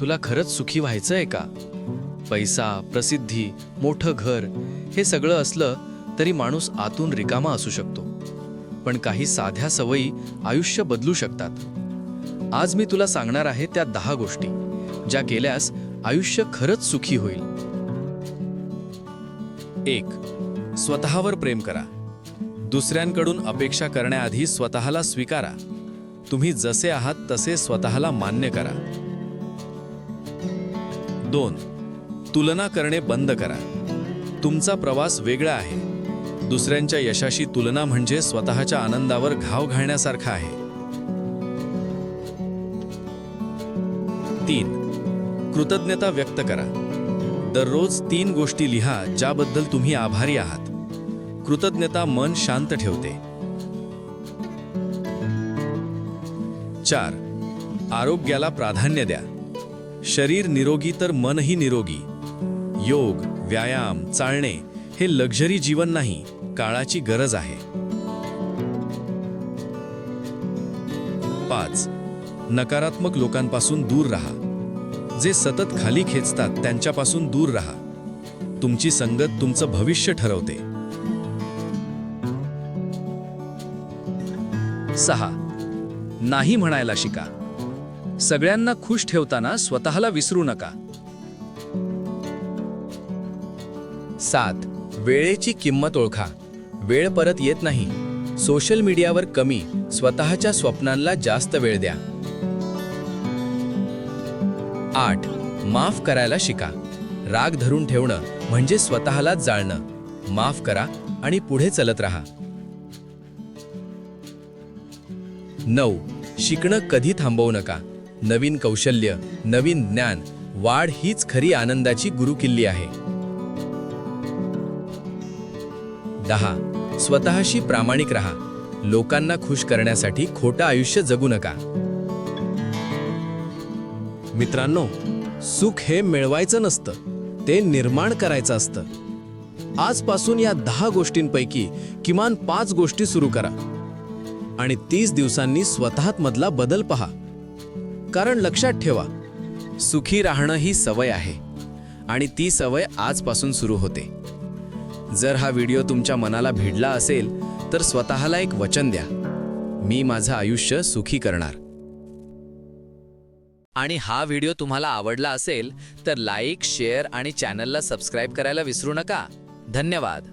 तुला खरंच सुखी व्हायचंय का? पैसा, प्रसिद्धी, मोठं घर हे सगळं असलं तरी माणूस आतून रिकामा असू शकतो. पण काही साध्या सवयी आयुष्य बदलू शकतात. आज मी तुला सांगणार आहे त्या 10 गोष्टी ज्या केल्यास आयुष्य खरंच सुखी होईल. 1. स्वतःवर प्रेम करा. दुसऱ्यांकडून अपेक्षा करण्याआधी स्वतःला स्वीकारा. तुम्ही जसे आहात तसे स्वतःला मान्य करा. 2. तुलना करणे बंद करा. तुमचा प्रवास वेगळा आहे. दुसऱ्यांच्या यशाशी तुलना म्हणजे स्वतःच्या आनंदावर घाव घालण्यासारखा आहे. 3. कृतज्ञता व्यक्त करा. दररोज 3 गोष्टी लिहा ज्याबद्दल तुम्ही आभारी आहात. कृतज्ञता मन शांत ठेवते. 4. आरोग्याला प्राधान्य द्या. शरीर निरोगी तर मनही निरोगी. योग, व्यायाम, चालणे हे लक्झरी जीवन नाही, काळाची गरज आहे. 5. नकारात्मक लोकांपासून दूर राहा. जे सतत खाली खेचतात त्यांच्यापासून दूर राहा. तुमची संगत तुमचं भविष्य ठरवते. 6. नाही म्हणायला शिका. सगळ्यांना खुश ठेवताना स्वतःला विसरू नका. 7. वेळेची किंमत ओळखा. वेळ परत येत नाही. सोशल मीडियावर कमी, स्वतःच्या स्वप्नांना जास्त वेळ द्या. 8. माफ करायला शिका. राग धरून ठेवणं म्हणजे स्वतःलाच जाळणं. माफ करा आणि पुढे चलत राहा. 9. शिकणं कधी थांबवू नका. नवीन कौशल्य, नवीन ज्ञान, वाढ हीच खरी आनंदाची गुरुकिल्ली आहे. 10. स्वतःशी प्रामाणिक राहा. लोकांना खुश करण्यासाठी खोटं आयुष्य जगू नका. मित्रांनो, सुख हे मिळवायचं नसतं, ते निर्माण करायचं असतं. आजपासून या 10 गोष्टींपैकी किमान 5 गोष्टी सुरू करा आणि 30 दिवसांनी स्वतःत मधला बदल पहा. कारण लक्षात ठेवा, सुखी राहणं ही सवय आहे आणि ती सवय आजपासून सुरू होते. जर हा व्हिडिओ तुमच्या मनाला भिडला असेल तर स्वतःला एक वचन द्या, मी माझं आयुष्य सुखी करणार. आणि हा व्हिडिओ तुम्हाला आवडला असेल तर लाईक, शेअर आणि चॅनलला सबस्क्राईब करायला विसरू नका. धन्यवाद.